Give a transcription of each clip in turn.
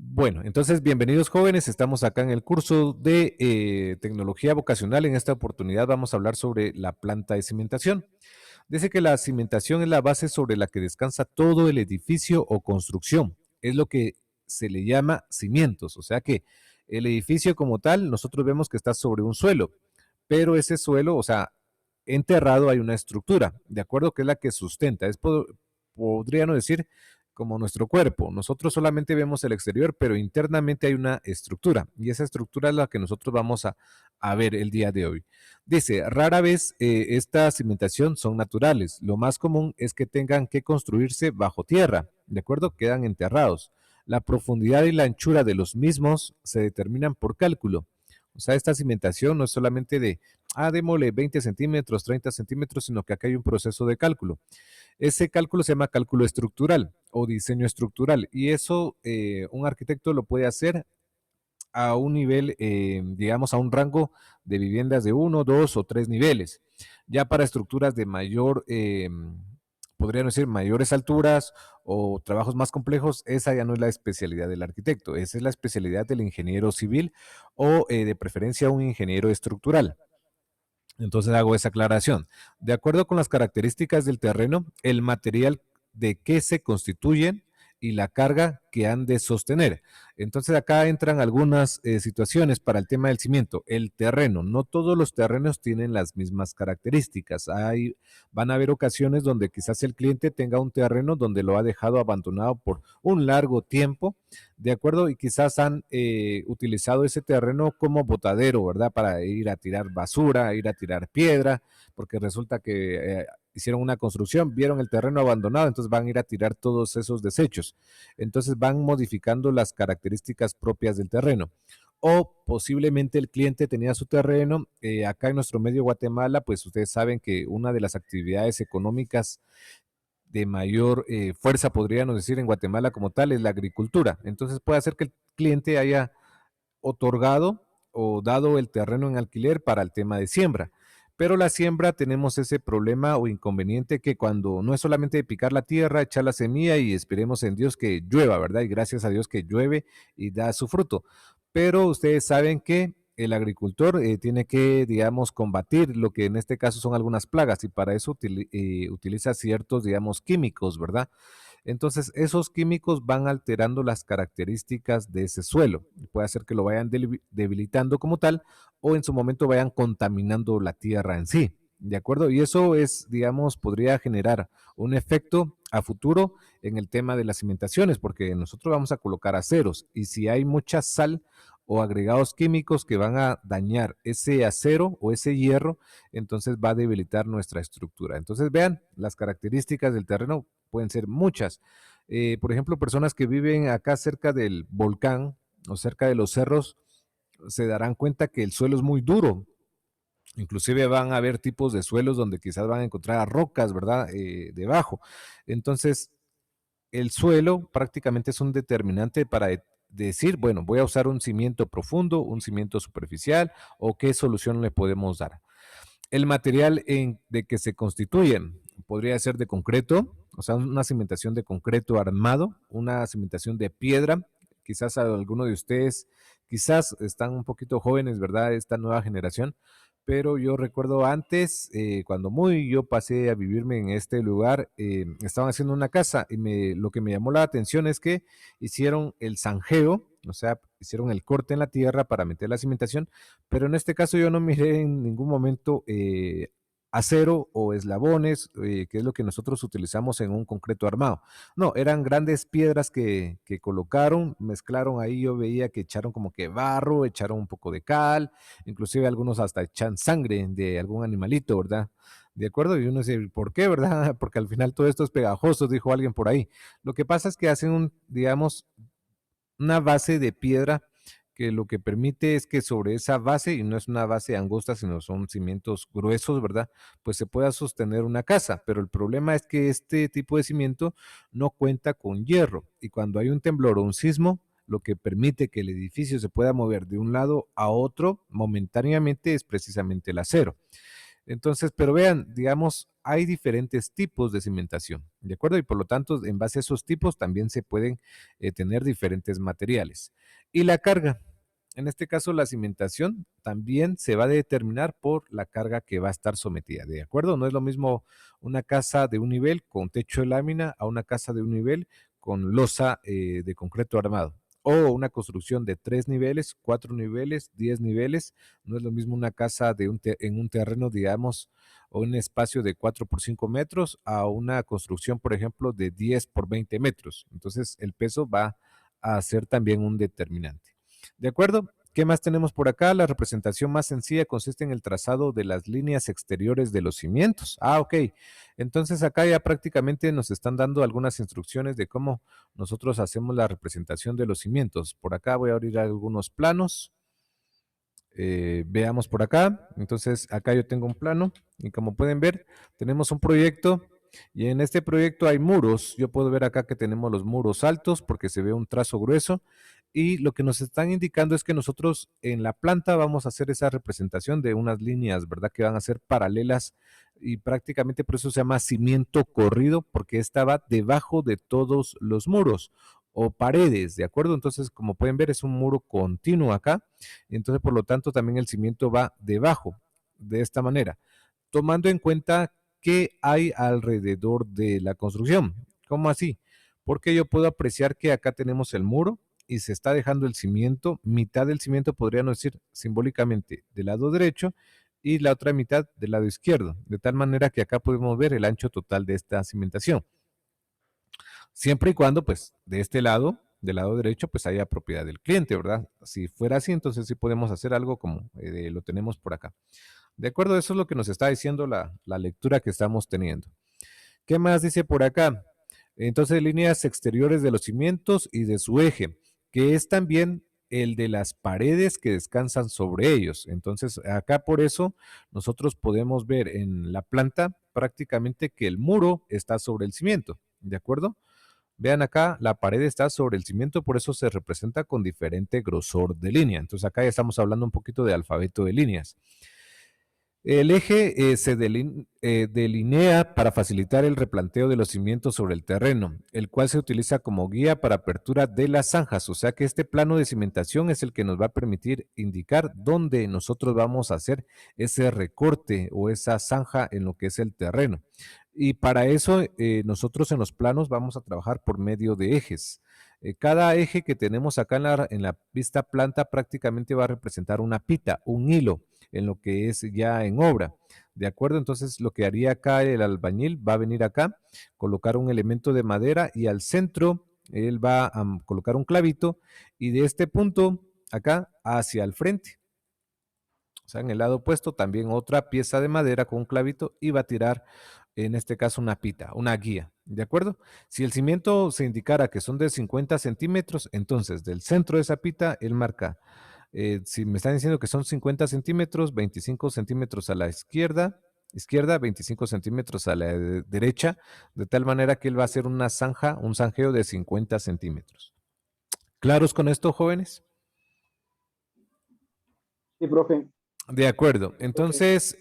Bueno, entonces bienvenidos jóvenes, estamos acá en el curso de tecnología vocacional. En esta oportunidad vamos a hablar sobre la planta de cimentación. Dice que la cimentación es la base sobre la que descansa todo el edificio o construcción. Es lo que se le llama cimientos, o sea que el edificio como tal, nosotros vemos que está sobre un suelo, pero ese suelo, o sea, enterrado hay una estructura, de acuerdo que es la que sustenta. Podríamos decir como nuestro cuerpo. Nosotros solamente vemos el exterior, pero internamente hay una estructura y esa estructura es la que nosotros vamos a ver el día de hoy. Dice, rara vez esta cimentación son naturales. Lo más común es que tengan que construirse bajo tierra, ¿de acuerdo? Quedan enterrados. La profundidad y la anchura de los mismos se determinan por cálculo. O sea, esta cimentación no es solamente démosle 20 centímetros, 30 centímetros, sino que acá hay un proceso de cálculo. Ese cálculo se llama cálculo estructural o diseño estructural y eso un arquitecto lo puede hacer a un nivel, digamos, a un rango de viviendas de uno, dos o tres niveles. Ya para estructuras de mayor, podrían decir, mayores alturas o trabajos más complejos, esa ya no es la especialidad del arquitecto, esa es la especialidad del ingeniero civil o de preferencia un ingeniero estructural. Entonces hago esa aclaración. De acuerdo con las características del terreno, el material de que se constituyen y la carga que han de sostener. Entonces acá entran algunas situaciones para el tema del cimiento. El terreno, no todos los terrenos tienen las mismas características. Van a haber ocasiones donde quizás el cliente tenga un terreno donde lo ha dejado abandonado por un largo tiempo, de acuerdo, y quizás han utilizado ese terreno como botadero, ¿verdad? Para ir a tirar basura, ir a tirar piedra, porque resulta que hicieron una construcción, vieron el terreno abandonado, entonces van a ir a tirar todos esos desechos. Entonces van modificando las características propias del terreno. O posiblemente el cliente tenía su terreno, acá en nuestro medio Guatemala, pues ustedes saben que una de las actividades económicas de mayor fuerza, podríamos decir, en Guatemala como tal, es la agricultura. Entonces puede ser que el cliente haya otorgado o dado el terreno en alquiler para el tema de siembra. Pero la siembra tenemos ese problema o inconveniente que cuando no es solamente de picar la tierra, echar la semilla y esperemos en Dios que llueva, ¿verdad? Y gracias a Dios que llueve y da su fruto. Pero ustedes saben que el agricultor tiene que, digamos, combatir lo que en este caso son algunas plagas y para eso utiliza ciertos, digamos, químicos, ¿verdad? Entonces, esos químicos van alterando las características de ese suelo. Puede hacer que lo vayan debilitando como tal o en su momento vayan contaminando la tierra en sí. ¿De acuerdo? Y eso es, digamos, podría generar un efecto a futuro en el tema de las cimentaciones, porque nosotros vamos a colocar aceros y si hay mucha sal o agregados químicos que van a dañar ese acero o ese hierro, entonces va a debilitar nuestra estructura. Entonces vean, las características del terreno pueden ser muchas. Por ejemplo, personas que viven acá cerca del volcán o cerca de los cerros se darán cuenta que el suelo es muy duro. Inclusive van a haber tipos de suelos donde quizás van a encontrar rocas, ¿verdad? Debajo. Entonces, el suelo prácticamente es un determinante para decir, bueno, voy a usar un cimiento profundo, un cimiento superficial o qué solución le podemos dar. El material de que se constituyen podría ser de concreto, o sea, una cimentación de concreto armado, una cimentación de piedra. Quizás alguno de ustedes, quizás están un poquito jóvenes, ¿verdad? Esta nueva generación, pero yo recuerdo antes, cuando yo pasé a vivirme en este lugar, estaban haciendo una casa y lo que me llamó la atención es que hicieron el zanjeo, o sea, hicieron el corte en la tierra para meter la cimentación, pero en este caso yo no miré en ningún momento acero o eslabones, que es lo que nosotros utilizamos en un concreto armado. No, eran grandes piedras que colocaron, mezclaron ahí, yo veía que echaron como que barro, echaron un poco de cal, inclusive algunos hasta echan sangre de algún animalito, ¿verdad? De acuerdo, y uno dice, ¿por qué, verdad? Porque al final todo esto es pegajoso, dijo alguien por ahí. Lo que pasa es que hacen digamos, una base de piedra que lo que permite es que sobre esa base, y no es una base angosta, sino son cimientos gruesos, ¿verdad? Pues se pueda sostener una casa, pero el problema es que este tipo de cimiento no cuenta con hierro y cuando hay un temblor o un sismo, lo que permite que el edificio se pueda mover de un lado a otro momentáneamente es precisamente el acero. Entonces, pero vean, digamos, hay diferentes tipos de cimentación, ¿de acuerdo? Y por lo tanto, en base a esos tipos también se pueden tener diferentes materiales. Y la carga, en este caso la cimentación también se va a determinar por la carga que va a estar sometida, ¿de acuerdo? No es lo mismo una casa de un nivel con techo de lámina a una casa de un nivel con losa de concreto armado. O una construcción de 3 niveles, 4 niveles, 10 niveles. No es lo mismo una casa en un terreno, digamos, o un espacio de 4 por 5 metros a una construcción, por ejemplo, de 10 por 20 metros. Entonces, el peso va a ser también un determinante. ¿De acuerdo? ¿Qué más tenemos por acá? La representación más sencilla consiste en el trazado de las líneas exteriores de los cimientos. Ah, ok. Entonces acá ya prácticamente nos están dando algunas instrucciones de cómo nosotros hacemos la representación de los cimientos. Por acá voy a abrir algunos planos. Veamos por acá. Entonces, acá yo tengo un plano y como pueden ver, tenemos un proyecto y en este proyecto hay muros. Yo puedo ver acá que tenemos los muros altos porque se ve un trazo grueso y lo que nos están indicando es que nosotros en la planta vamos a hacer esa representación de unas líneas, ¿verdad? Que van a ser paralelas y prácticamente por eso se llama cimiento corrido porque esta va debajo de todos los muros o paredes, ¿de acuerdo? Entonces, como pueden ver, es un muro continuo acá. Entonces, por lo tanto, también el cimiento va debajo, de esta manera, tomando en cuenta qué hay alrededor de la construcción. ¿Cómo así? Porque yo puedo apreciar que acá tenemos el muro y se está dejando el cimiento, mitad del cimiento podríamos decir simbólicamente del lado derecho y la otra mitad del lado izquierdo, de tal manera que acá podemos ver el ancho total de esta cimentación. Siempre y cuando, pues, de este lado, del lado derecho, pues haya propiedad del cliente, ¿verdad? Si fuera así, entonces sí podemos hacer algo como lo tenemos por acá. De acuerdo, eso es lo que nos está diciendo la lectura que estamos teniendo. ¿Qué más dice por acá? Entonces, líneas exteriores de los cimientos y de su eje, que es también el de las paredes que descansan sobre ellos. Entonces, acá por eso nosotros podemos ver en la planta prácticamente que el muro está sobre el cimiento, ¿de acuerdo? Vean acá, la pared está sobre el cimiento, por eso se representa con diferente grosor de línea. Entonces acá ya estamos hablando un poquito de alfabeto de líneas. El eje se delinea para facilitar el replanteo de los cimientos sobre el terreno, el cual se utiliza como guía para apertura de las zanjas. O sea que este plano de cimentación es el que nos va a permitir indicar dónde nosotros vamos a hacer ese recorte o esa zanja en lo que es el terreno. Y para eso nosotros en los planos vamos a trabajar por medio de ejes. Cada eje que tenemos acá en la vista planta prácticamente va a representar una pita, un hilo en lo que es ya en obra. ¿De acuerdo? Entonces lo que haría acá el albañil va a venir acá, colocar un elemento de madera y al centro él va a colocar un clavito y de este punto acá hacia el frente, o sea, en el lado opuesto también otra pieza de madera con un clavito y va a tirar, en este caso, una pita, una guía. ¿De acuerdo? Si el cimiento se indicara que son de 50 centímetros, entonces del centro de esa pita él marca, si me están diciendo que son 50 centímetros, 25 centímetros a la izquierda, 25 centímetros a la derecha, de tal manera que él va a hacer una zanja, un zanjeo de 50 centímetros. ¿Claros con esto, jóvenes? Sí, profe. De acuerdo. Entonces,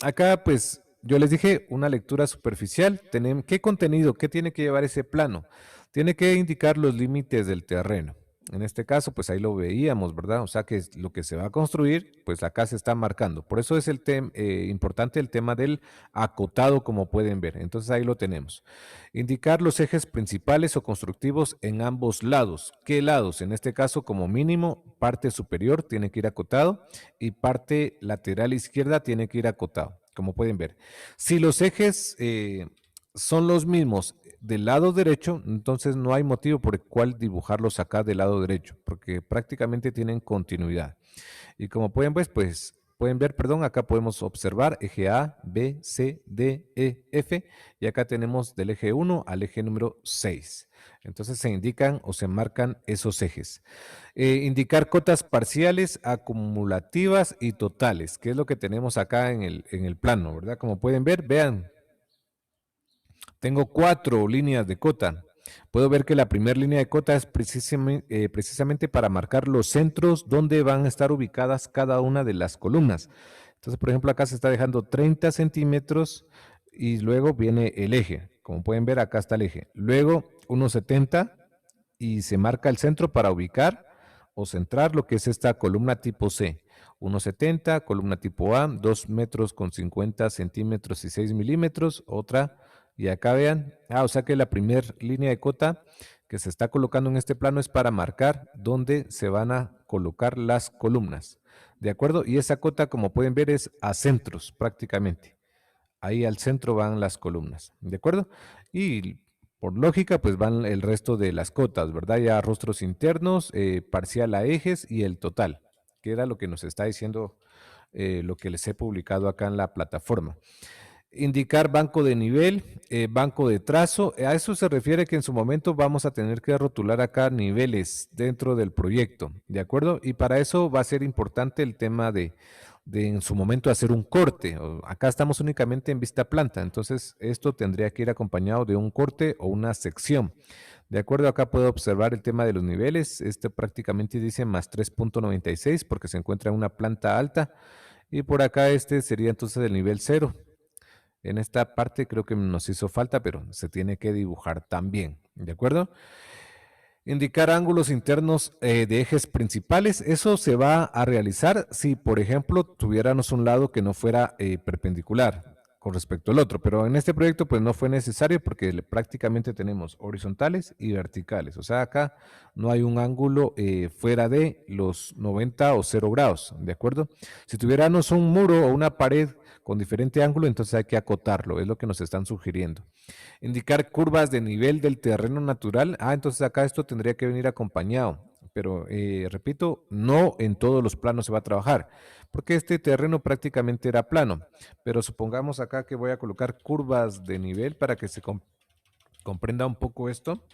acá pues yo les dije una lectura superficial. ¿Qué contenido? ¿Qué tiene que llevar ese plano? Tiene que indicar los límites del terreno. En este caso, pues ahí lo veíamos, ¿verdad? O sea que lo que se va a construir, pues acá se está marcando. Por eso es importante el tema del acotado, como pueden ver. Entonces ahí lo tenemos. Indicar los ejes principales o constructivos en ambos lados. ¿Qué lados? En este caso, como mínimo, parte superior tiene que ir acotado y parte lateral izquierda tiene que ir acotado, como pueden ver. Si los ejes son los mismos del lado derecho, entonces no hay motivo por el cual dibujarlos acá del lado derecho, porque prácticamente tienen continuidad. Y como pueden ver, pues pueden ver, perdón, acá podemos observar eje A, B, C, D, E, F, y acá tenemos del eje 1 al eje número 6. Entonces se indican o se marcan esos ejes. Indicar cotas parciales, acumulativas y totales, que es lo que tenemos acá en el plano, ¿verdad? Como pueden ver, vean, tengo 4 líneas de cota. Puedo ver que la primera línea de cota es precisamente para marcar los centros donde van a estar ubicadas cada una de las columnas. Entonces, por ejemplo, acá se está dejando 30 centímetros y luego viene el eje. Como pueden ver, acá está el eje. Luego, unos 70 y se marca el centro para ubicar o centrar lo que es esta columna tipo C. 1,70, columna tipo A, 2 metros con 50 centímetros y 6 milímetros. Otra, y acá vean, o sea que la primera línea de cota que se está colocando en este plano es para marcar dónde se van a colocar las columnas. ¿De acuerdo? Y esa cota, como pueden ver, es a centros prácticamente. Ahí al centro van las columnas, ¿de acuerdo? Y por lógica, pues van el resto de las cotas, ¿verdad? Ya rostros internos, parcial a ejes y el total, que era lo que nos está diciendo lo que les he publicado acá en la plataforma. Indicar banco de nivel, banco de trazo. A eso se refiere que en su momento vamos a tener que rotular acá niveles dentro del proyecto, ¿de acuerdo? Y para eso va a ser importante el tema de en su momento hacer un corte. Acá estamos únicamente en vista planta, entonces esto tendría que ir acompañado de un corte o una sección. De acuerdo, acá puedo observar el tema de los niveles. Este prácticamente dice más 3,96 porque se encuentra en una planta alta. Y por acá este sería entonces el nivel 0. En esta parte creo que nos hizo falta, pero se tiene que dibujar también, ¿de acuerdo? Indicar ángulos internos de ejes principales. Eso se va a realizar si, por ejemplo, tuviéramos un lado que no fuera perpendicular con respecto al otro, pero en este proyecto pues no fue necesario porque prácticamente tenemos horizontales y verticales. O sea, acá no hay un ángulo fuera de los 90 o 0 grados, ¿de acuerdo? Si tuviéramos un muro o una pared con diferente ángulo, entonces hay que acotarlo, es lo que nos están sugiriendo. Indicar curvas de nivel del terreno natural. Entonces acá esto tendría que venir acompañado. Pero repito, no en todos los planos se va a trabajar, porque este terreno prácticamente era plano. Pero supongamos acá que voy a colocar curvas de nivel para que se comprenda un poco esto.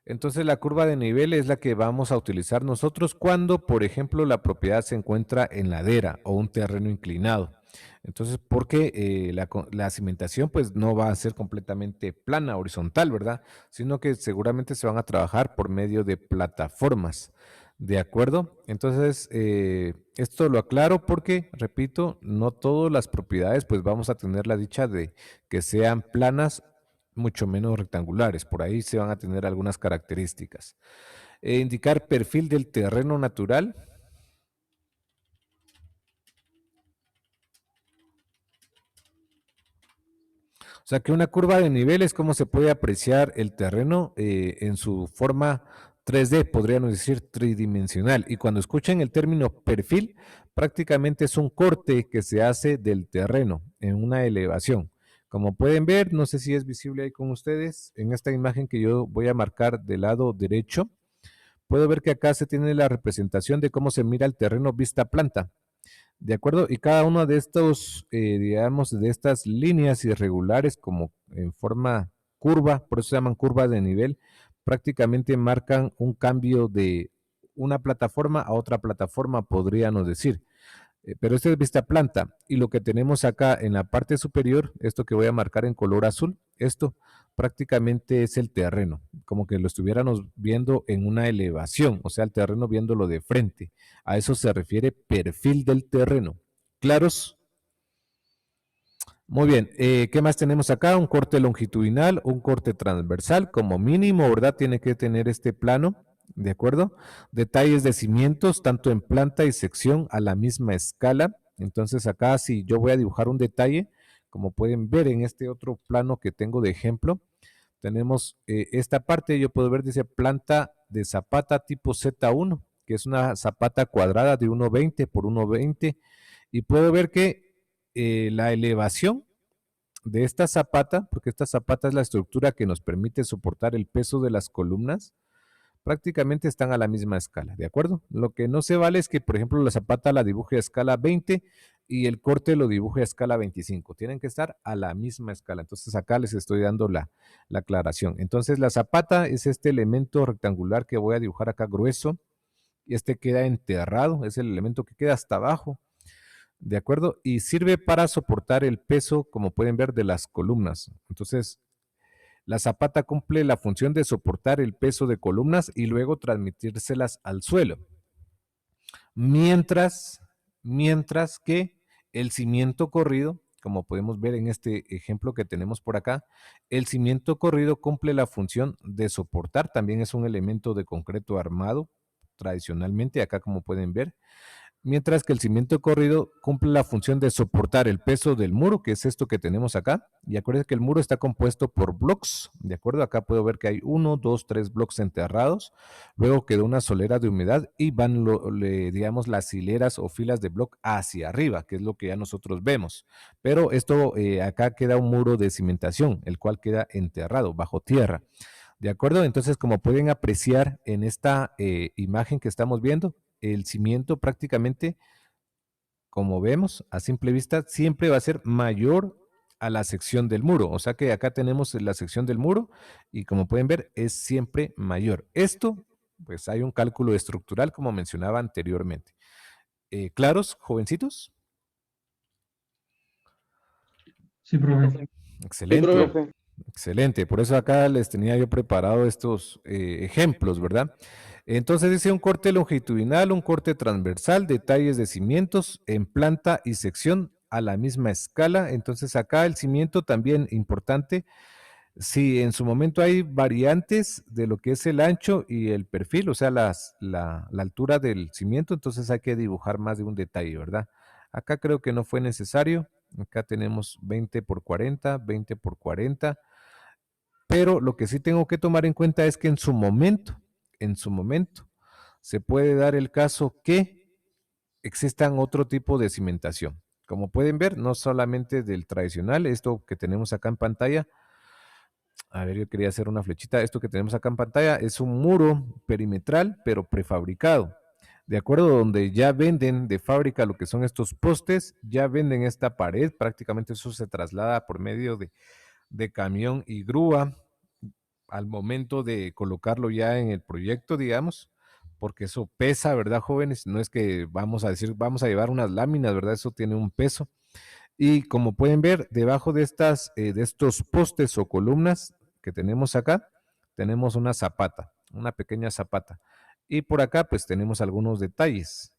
Entonces la curva de nivel es la que vamos a utilizar nosotros cuando, por ejemplo, la propiedad se encuentra en ladera o un terreno inclinado. Entonces, porque la cimentación pues no va a ser completamente plana, horizontal, ¿verdad? Sino que seguramente se van a trabajar por medio de plataformas. ¿De acuerdo? Entonces, esto lo aclaro porque, repito, no todas las propiedades pues vamos a tener la dicha de que sean planas, mucho menos rectangulares. Por ahí se van a tener algunas características. Indicar perfil del terreno natural. O sea que una curva de nivel es como se puede apreciar el terreno en su forma 3D, podríamos decir tridimensional. Y cuando escuchen el término perfil, prácticamente es un corte que se hace del terreno en una elevación. Como pueden ver, no sé si es visible ahí con ustedes, en esta imagen que yo voy a marcar del lado derecho, puedo ver que acá se tiene la representación de cómo se mira el terreno vista planta. ¿De acuerdo? Y cada uno de estos, digamos, de estas líneas irregulares como en forma curva, por eso se llaman curvas de nivel, prácticamente marcan un cambio de una plataforma a otra plataforma, podríamos decir. Pero esta es vista planta y lo que tenemos acá en la parte superior, esto que voy a marcar en color azul, esto prácticamente es el terreno, como que lo estuviéramos viendo en una elevación, o sea, el terreno viéndolo de frente. A eso se refiere perfil del terreno. ¿Claros? Muy bien, ¿qué más tenemos acá? Un corte longitudinal, un corte transversal, como mínimo, ¿verdad? Tiene que tener este plano, ¿de acuerdo? Detalles de cimientos, tanto en planta y sección a la misma escala. Entonces acá si yo voy a dibujar un detalle, como pueden ver en este otro plano que tengo de ejemplo, tenemos esta parte, yo puedo ver, dice planta de zapata tipo Z1, que es una zapata cuadrada de 1,20 por 1,20, y puedo ver que la elevación de esta zapata, porque esta zapata es la estructura que nos permite soportar el peso de las columnas, prácticamente están a la misma escala, ¿de acuerdo? Lo que no se vale es que, por ejemplo, la zapata la dibuje a escala 20 y el corte lo dibuje a escala 25. Tienen que estar a la misma escala. Entonces acá les estoy dando la aclaración. Entonces la zapata es este elemento rectangular que voy a dibujar acá grueso y este queda enterrado, es el elemento que queda hasta abajo. ¿De acuerdo? Y sirve para soportar el peso, como pueden ver, de las columnas. Entonces, la zapata cumple la función de soportar el peso de columnas y luego transmitírselas al suelo. Mientras, mientras que el cimiento corrido, como podemos ver en este ejemplo que tenemos por acá, el cimiento corrido cumple la función de soportar, también es un elemento de concreto armado tradicionalmente, acá como pueden ver, mientras que el cimiento corrido cumple la función de soportar el peso del muro, que es esto que tenemos acá. Y acuérdense que el muro está compuesto por blocks, ¿de acuerdo? Acá puedo ver que hay 1, 2, 3 blocks enterrados, luego quedó una solera de humedad y van, digamos, las hileras o filas de block hacia arriba, que es lo que ya nosotros vemos. Pero esto, acá queda un muro de cimentación, el cual queda enterrado bajo tierra. ¿De acuerdo? Entonces, como pueden apreciar en esta imagen que estamos viendo, el cimiento prácticamente, como vemos a simple vista, siempre va a ser mayor a la sección del muro. O sea que acá tenemos la sección del muro y como pueden ver es siempre mayor. Esto, pues hay un cálculo estructural como mencionaba anteriormente. ¿Claros, jovencitos? Sí, profe. Sí, Excelente. profe. Excelente, por eso acá les tenía yo preparado estos ejemplos, ¿verdad? Entonces dice un corte longitudinal, un corte transversal, detalles de cimientos en planta y sección a la misma escala. Entonces acá el cimiento también importante. Si en su momento hay variantes de lo que es el ancho y el perfil, o sea, la altura del cimiento, entonces hay que dibujar más de un detalle, ¿verdad? Acá creo que no fue necesario. Acá tenemos 20 por 40, 20 por 40. Pero lo que sí tengo que tomar en cuenta es que en su momento, se puede dar el caso que existan otro tipo de cimentación. Como pueden ver, no solamente del tradicional, esto que tenemos acá en pantalla, a ver, yo quería hacer una flechita, esto que tenemos acá en pantalla es un muro perimetral, pero prefabricado. De acuerdo, donde ya venden de fábrica lo que son estos postes, ya venden esta pared, prácticamente eso se traslada por medio de camión y grúa al momento de colocarlo ya en el proyecto, digamos, porque eso pesa, ¿verdad, jóvenes? No es que vamos a decir, vamos a llevar unas láminas, ¿verdad? Eso tiene un peso. Y como pueden ver, debajo de de estos postes o columnas que tenemos acá, tenemos una zapata, una pequeña zapata. Y por acá, pues tenemos algunos detalles.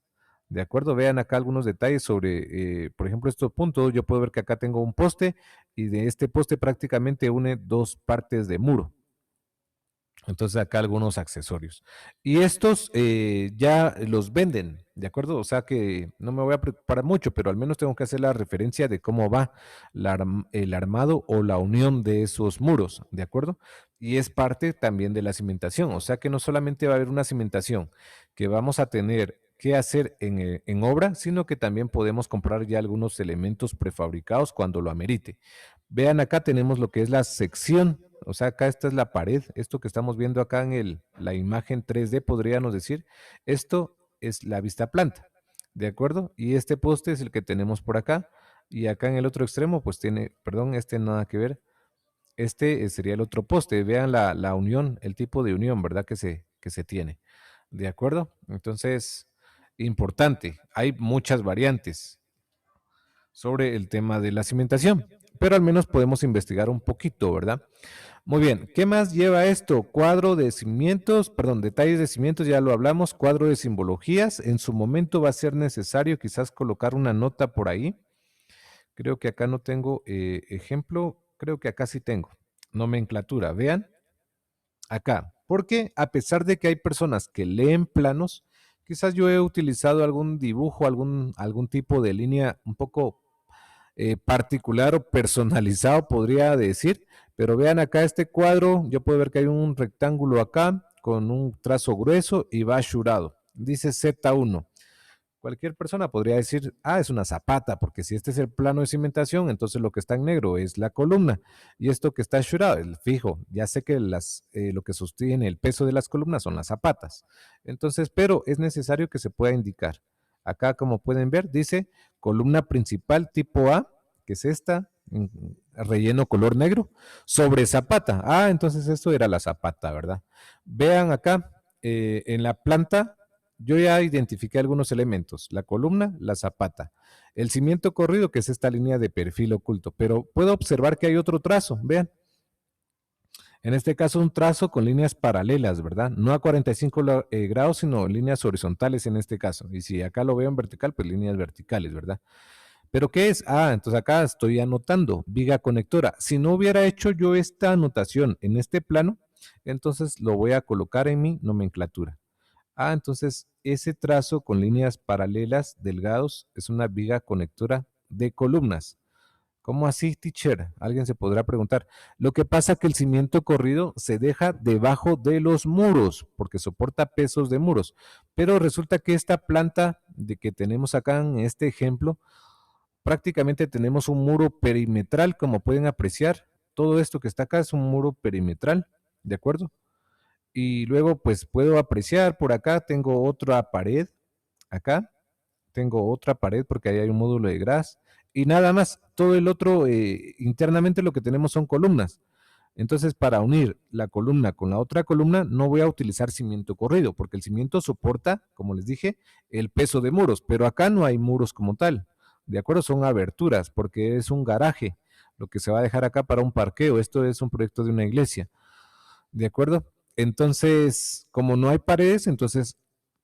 De acuerdo, vean acá algunos detalles sobre, por ejemplo, estos puntos. Yo puedo ver que acá tengo un poste y de este poste prácticamente une dos partes de muro. Entonces acá algunos accesorios. Y estos ya los venden, ¿de acuerdo? O sea que no me voy a preocupar mucho, pero al menos tengo que hacer la referencia de cómo va el armado o la unión de esos muros, ¿de acuerdo? Y es parte también de la cimentación. O sea que no solamente va a haber una cimentación que vamos a tener que hacer en obra, sino que también podemos comprar ya algunos elementos prefabricados cuando lo amerite. Vean acá tenemos lo que es la sección, o sea, acá esta es la pared, esto que estamos viendo acá en la imagen 3D, podríamos decir, esto es la vista planta, ¿de acuerdo? Y este poste es el que tenemos por acá, y acá en el otro extremo, pues tiene, perdón, este nada que ver, este sería el otro poste, vean la unión, el tipo de unión, ¿verdad? Que se tiene, ¿de acuerdo? Entonces, importante, hay muchas variantes sobre el tema de la cimentación, pero al menos podemos investigar un poquito, ¿verdad? Muy bien, ¿qué más lleva esto? Cuadro de cimientos, perdón, detalles de cimientos, ya lo hablamos, cuadro de simbologías. En su momento va a ser necesario quizás colocar una nota por ahí. Creo que acá no tengo ejemplo, creo que acá sí tengo. Nomenclatura, vean, acá. Porque a pesar de que hay personas que leen planos, quizás yo he utilizado algún dibujo, algún tipo de línea un poco particular o personalizado, podría decir. Pero vean acá este cuadro, yo puedo ver que hay un rectángulo acá con un trazo grueso y va shurado. Dice Z1. Cualquier persona podría decir, ah, es una zapata, porque si este es el plano de cimentación, entonces lo que está en negro es la columna. Y esto que está shurado, el fijo, ya sé que lo que sostiene el peso de las columnas son las zapatas. Entonces, pero es necesario que se pueda indicar. Acá, como pueden ver, dice columna principal tipo A, que es esta, relleno color negro, sobre zapata. Ah, entonces esto era la zapata, ¿verdad? Vean acá, en la planta yo ya identifiqué algunos elementos, la columna, la zapata, el cimiento corrido, que es esta línea de perfil oculto, pero puedo observar que hay otro trazo, vean. En este caso, un trazo con líneas paralelas, ¿verdad? No a 45 grados, sino líneas horizontales en este caso. Y si acá lo veo en vertical, pues líneas verticales, ¿verdad? ¿Pero qué es? Ah, entonces acá estoy anotando, viga conectora. Si no hubiera hecho yo esta anotación en este plano, entonces lo voy a colocar en mi nomenclatura. Ah, entonces ese trazo con líneas paralelas delgados es una viga conectora de columnas. ¿Cómo así, teacher? Alguien se podrá preguntar. Lo que pasa es que el cimiento corrido se deja debajo de los muros, porque soporta pesos de muros. Pero resulta que esta planta de que tenemos acá en este ejemplo, prácticamente tenemos un muro perimetral, como pueden apreciar. Todo esto que está acá es un muro perimetral, ¿de acuerdo? Y luego, pues puedo apreciar por acá, tengo otra pared, acá, tengo otra pared porque ahí hay un módulo de gras y nada más. Todo el otro, internamente lo que tenemos son columnas. Entonces, para unir la columna con la otra columna, no voy a utilizar cimiento corrido, porque el cimiento soporta, como les dije, el peso de muros, pero acá no hay muros como tal. ¿De acuerdo? Son aberturas, porque es un garaje, lo que se va a dejar acá para un parqueo. Esto es un proyecto de una iglesia. ¿De acuerdo? Entonces, como no hay paredes, entonces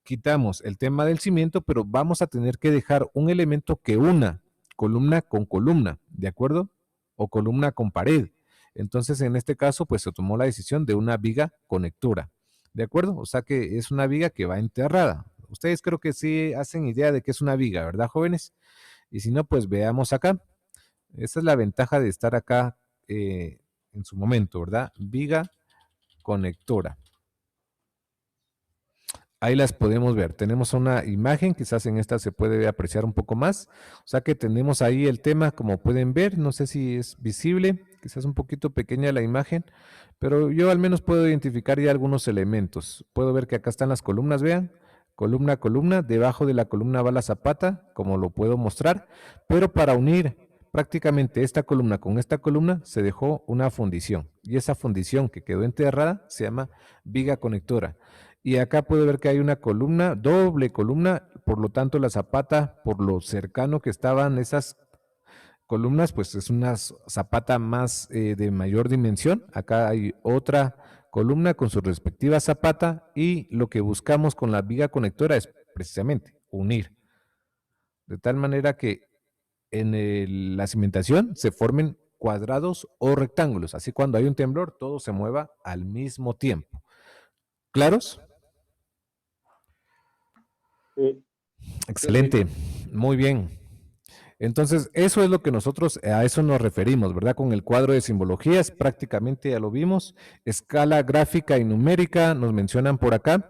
quitamos el tema del cimiento, pero vamos a tener que dejar un elemento que una columna con columna, ¿de acuerdo? O columna con pared. Entonces, en este caso, pues se tomó la decisión de una viga conectora, ¿de acuerdo? O sea que es una viga que va enterrada. Ustedes creo que sí hacen idea de que es una viga, ¿verdad, jóvenes? Y si no, pues veamos acá. Esa es la ventaja de estar acá en su momento, ¿verdad? Viga conectora. Ahí las podemos ver. Tenemos una imagen, quizás en esta se puede apreciar un poco más. O sea que tenemos ahí el tema, como pueden ver. No sé si es visible, quizás un poquito pequeña la imagen, pero yo al menos puedo identificar ya algunos elementos. Puedo ver que acá están las columnas, vean. Columna a columna, debajo de la columna va la zapata, como lo puedo mostrar, pero para unir prácticamente esta columna con esta columna se dejó una fundición y esa fundición que quedó enterrada se llama viga conectora. Y acá puedo ver que hay una columna, doble columna, por lo tanto la zapata, por lo cercano que estaban esas columnas, pues es una zapata más de mayor dimensión. Acá hay otra columna con su respectiva zapata y lo que buscamos con la viga conectora es precisamente unir. De tal manera que en la cimentación se formen cuadrados o rectángulos. Así cuando hay un temblor, todo se mueva al mismo tiempo. ¿Claros? Sí, Excelente, perfecto. muy bien. Entonces, eso es lo que nosotros, a eso nos referimos, ¿verdad? Con el cuadro de simbologías, prácticamente ya lo vimos. Escala gráfica y numérica nos mencionan por acá.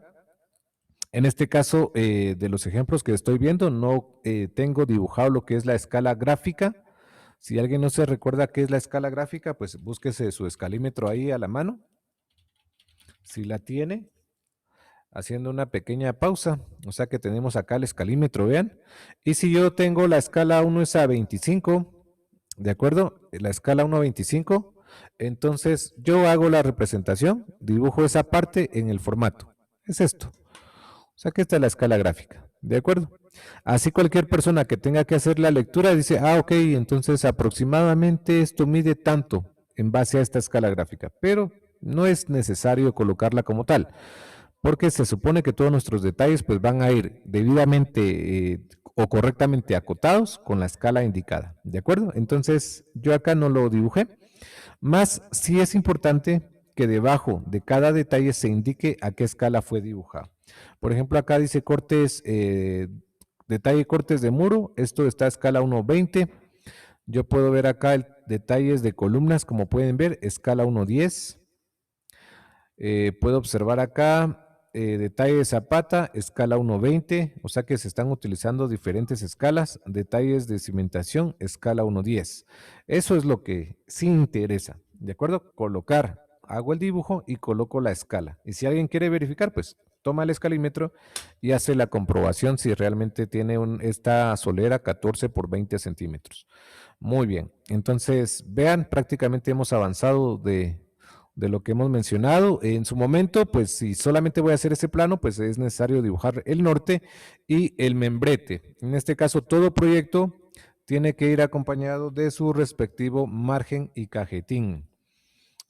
En este caso, de los ejemplos que estoy viendo, no tengo dibujado lo que es la escala gráfica. Si alguien no se recuerda qué es la escala gráfica, pues búsquese su escalímetro ahí a la mano. Si la tiene, haciendo una pequeña pausa. O sea que tenemos acá el escalímetro, vean. Y si yo tengo la escala 1 es a 25, ¿de acuerdo? La escala 1 a 25, entonces yo hago la representación, dibujo esa parte en el formato. Es esto. O sea que esta es la escala gráfica, ¿de acuerdo? Así cualquier persona que tenga que hacer la lectura dice, ah, ok, entonces aproximadamente esto mide tanto en base a esta escala gráfica, pero no es necesario colocarla como tal porque se supone que todos nuestros detalles pues van a ir debidamente o correctamente acotados con la escala indicada, ¿de acuerdo? Entonces yo acá no lo dibujé, más sí es importante que debajo de cada detalle se indique a qué escala fue dibujado. Por ejemplo, acá dice cortes, detalle cortes de muro, esto está a escala 1:20. Yo puedo ver acá detalles de columnas, como pueden ver, escala 1:10. Puedo observar acá detalle de zapata, escala 1:20, o sea que se están utilizando diferentes escalas, detalles de cimentación, escala 1:10. Eso es lo que sí interesa, ¿de acuerdo? Colocar, hago el dibujo y coloco la escala. Y si alguien quiere verificar, pues toma el escalímetro y hace la comprobación si realmente tiene esta solera 14 por 20 centímetros. Muy bien, entonces vean, prácticamente hemos avanzado de lo que hemos mencionado. En su momento, pues si solamente voy a hacer ese plano, pues es necesario dibujar el norte y el membrete. En este caso, todo proyecto tiene que ir acompañado de su respectivo margen y cajetín.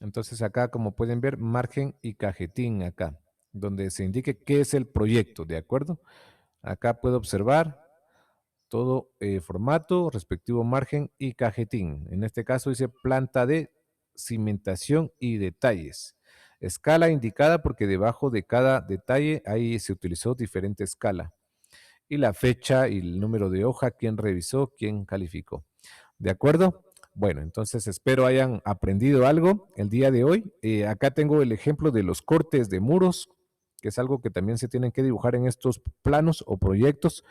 Entonces acá, como pueden ver, margen y cajetín acá, donde se indique qué es el proyecto, ¿de acuerdo? Acá puedo observar todo formato, respectivo margen y cajetín. En este caso dice planta de cimentación y detalles. Escala indicada porque debajo de cada detalle ahí se utilizó diferente escala. Y la fecha y el número de hoja, quién revisó, quién calificó. ¿De acuerdo? Bueno, entonces espero hayan aprendido algo el día de hoy. Acá tengo el ejemplo de los cortes de muros, que es algo que también se tienen que dibujar en estos planos o proyectos.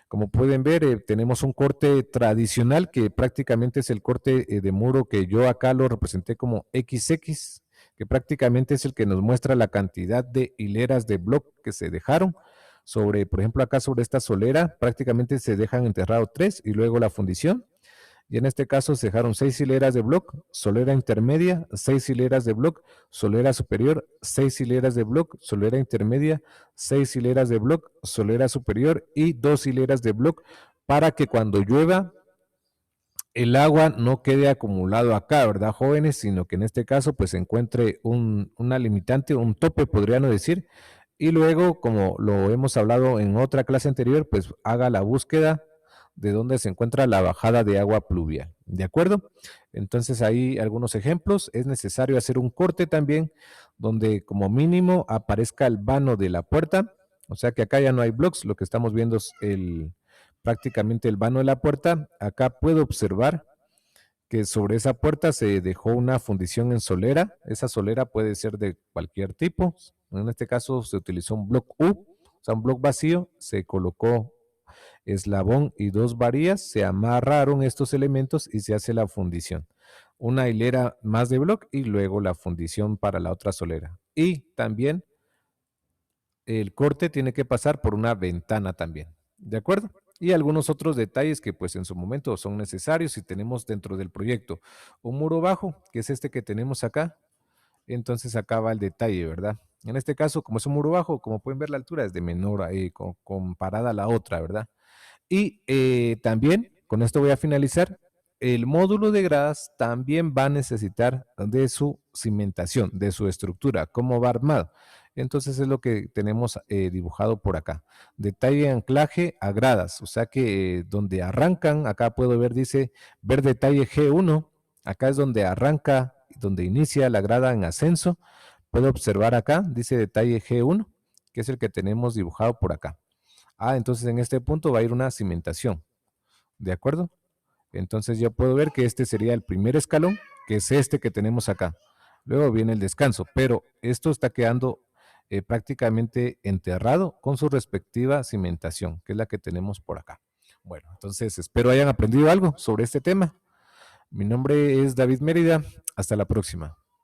Como pueden ver, tenemos un corte tradicional que prácticamente es el corte de muro que yo acá lo representé como XX, que prácticamente es el que nos muestra la cantidad de hileras de bloc que se dejaron. Sobre, por ejemplo, acá sobre esta solera, prácticamente se dejan enterrado 3 y luego la fundición. Y en este caso se dejaron 6 hileras de bloc, solera intermedia, 6 hileras de bloc, solera superior, 6 hileras de bloc, solera intermedia, 6 hileras de bloc, solera superior y 2 hileras de bloc para que cuando llueva el agua no quede acumulado acá, ¿verdad, jóvenes? Sino que en este caso pues se encuentre una limitante, un tope, podríamos decir, y luego, como lo hemos hablado en otra clase anterior, pues haga la búsqueda de dónde se encuentra la bajada de agua pluvial. ¿De acuerdo? Entonces ahí algunos ejemplos. Es necesario hacer un corte también donde como mínimo aparezca el vano de la puerta. O sea que acá ya no hay blocks, lo que estamos viendo es prácticamente el vano de la puerta. Acá puedo observar que sobre esa puerta se dejó una fundición en solera. Esa solera puede ser de cualquier tipo. En este caso se utilizó un block U, o sea, un block vacío. Se colocó eslabón y dos varillas. Se amarraron estos elementos y se hace la fundición. Una hilera más de block y luego la fundición para la otra solera. Y también el corte tiene que pasar por una ventana también. ¿De acuerdo? Y algunos otros detalles que pues en su momento son necesarios si tenemos dentro del proyecto un muro bajo, que es este que tenemos acá, entonces acá va el detalle, ¿verdad? En este caso, como es un muro bajo, como pueden ver la altura es de menor comparada a la otra, ¿verdad? Y también, con esto voy a finalizar, el módulo de gradas también va a necesitar de su cimentación, de su estructura, cómo va armado. Entonces es lo que tenemos dibujado por acá. Detalle de anclaje a gradas, o sea que donde arrancan, acá puedo ver, dice, ver detalle G1, acá es donde arranca, donde inicia la grada en ascenso. Puedo observar acá, dice detalle G1, que es el que tenemos dibujado por acá. Entonces en este punto va a ir una cimentación, ¿de acuerdo? Entonces yo puedo ver que este sería el primer escalón, que es este que tenemos acá. Luego viene el descanso, pero esto está quedando prácticamente enterrado con su respectiva cimentación, que es la que tenemos por acá. Bueno, entonces espero hayan aprendido algo sobre este tema. Mi nombre es David Mérida. Hasta la próxima.